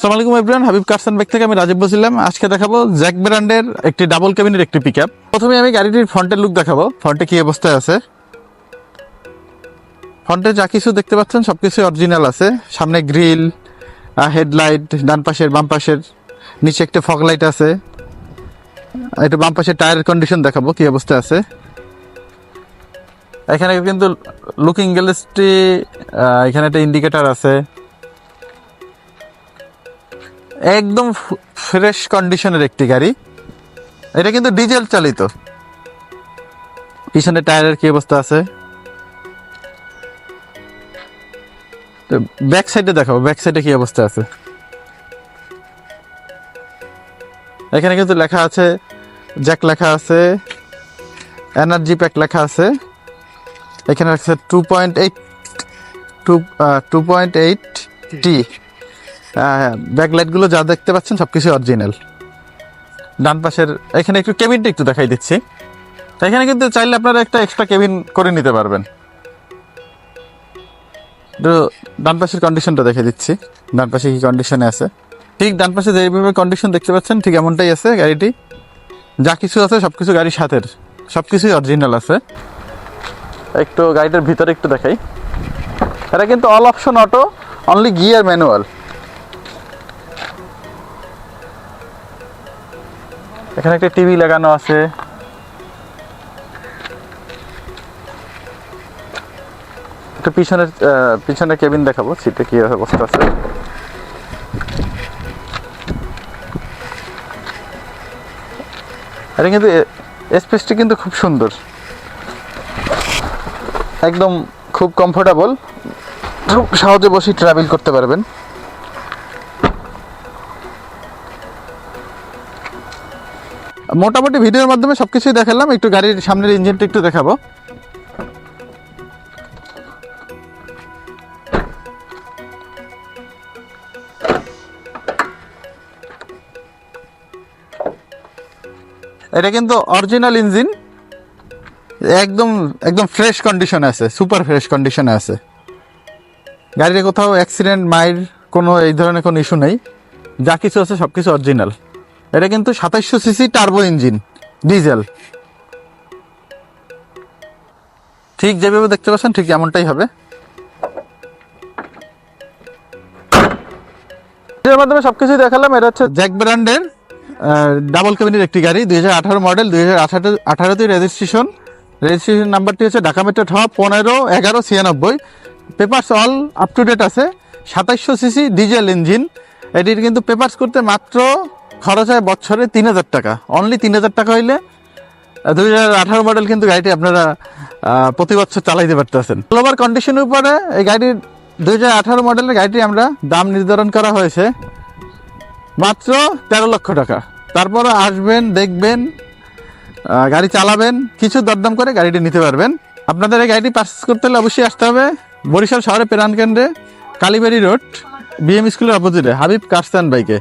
আসসালামু আলাইকুম everyone, Habib কারসান bike থেকে আমি রাজীব বলছিলাম। আজকে দেখাবো জ্যাক ব্র্যান্ডের একটি ডাবল কেবিনের একটি পিকআপ। প্রথমে আমি গাড়িটির ফ্রন্টের লুক দেখাবো, ফ্রন্টে কি অবস্থায় আছে। ফ্রন্টে যা কিছু দেখতে পাচ্ছেন সবকিছু অরিজিনাল আছে। সামনে গ্রিল, হেডলাইট, ডান পাশের বাম পাশের, নিচে একটা ফগ লাইট আছে। এটা বাম পাশের টায়ারের কন্ডিশন দেখাবো কি অবস্থায় আছে। এখানে কিন্তু লুকিং গ্লাসটি, এখানে একটা ইন্ডিকেটর আছে। একদম ফ্রেশ কন্ডিশনের একটি গাড়ি। এটা কিন্তু ডিজেল চালিত। পিছনে টায়ারের কি অবস্থা আছে, ব্যাক সাইডে দেখাবো ব্যাক সাইডে কি অবস্থা আছে। এখানে কিন্তু লেখা আছে জ্যাক, লেখা আছে এনার্জি প্যাক, লেখা আছে। এখানে আছে 2.8 টি। ব্যাকলাইটগুলো যা দেখতে পাচ্ছেন সবকিছু অরিজিনাল। ডান পাশের এখানে একটু কেবিনটা একটু দেখাই দিচ্ছি। এখানে কিন্তু চাইলে আপনারা একটা এক্সট্রা কেবিন করে নিতে পারবেন। তো ডান পাশের কন্ডিশনটা দেখে দিচ্ছি, ডান পাশে কি কন্ডিশনে আছে। ঠিক ডান পাশে যেভাবে কন্ডিশন দেখতে পাচ্ছেন ঠিক এমনটাই আছে গাড়িটি। যা কিছু আছে সবকিছু গাড়ির সাথে, সবকিছুই অরিজিনাল আছে। একটু গাড়িটার ভিতরে একটু দেখাই। এটা কিন্তু all option auto, only gear manual. এখানে একটা টিভি লাগানো আছে। একটু পিছনে কেবিন দেখাবো, সিটে কি অবস্থা আছে। এটা কিন্তু স্পেসটি কিন্তু খুব সুন্দর, একদম খুব কমফোর্টেবল, খুব সহজে বসে ট্রাভেল করতে পারবেন। মোটামুটি ভিডিওর মাধ্যমে সবকিছুই দেখালাম। একটু গাড়ির সামনের ইঞ্জিনটা একটু দেখাবো। এটা কিন্তু অরিজিনাল ইঞ্জিন, একদম একদম ফ্রেশ কন্ডিশনে আছে, সুপার ফ্রেশ কন্ডিশনে আছে। গাড়িতে কোথাও অ্যাক্সিডেন্ট মাইর কোনো এই ধরনের কোনো ইস্যু নেই। যা কিছু আছে সব কিছু অরিজিনাল। এটা কিন্তু 2700 সিসি টার্বো ইঞ্জিন, ডিজেল। ঠিক যেভাবে দেখতে পাচ্ছেন ঠিক এমনটাই হবে। এর মাধ্যমে সবকিছুই দেখালাম। এটা হচ্ছে জ্যাক ব্র্যান্ডের ডাবল কেবিনের একটি গাড়ি, 2018 মডেল, 2018তে রেজিস্ট্রেশন নাম্বারটি হচ্ছে Dhaka metro 151196। Papers all up to date আছে। 2700 সিসি ডিজেল ইঞ্জিন। এটির কিন্তু পেপারস করতে মাত্র খরচ হয় বছরে 3000 টাকা। অনলি 3000 টাকা হইলে 2018 মডেল কিন্তু গাড়িটি আপনারা প্রতি বছর চালাইতে পারতেছেন। গ্লোবাল কন্ডিশনের উপরে এই গাড়ির 2018 মডেলের গাড়িটি আমরা দাম নির্ধারণ করা হয়েছে মাত্র 13 লক্ষ টাকা। তারপরে আসবেন, দেখবেন, গাড়ি চালাবেন, কিছু দরদাম করে গাড়িটি নিতে পারবেন। আপনাদের এই গাড়িটি পারচেস করতে হলে অবশ্যই আসতে হবে বরিশাল শহরের প্রাণকেন্দ্রে, কালীবাড়ি রোড, বিএম স্কুলের অপোজিটে হাবিব কারসান বাইকে।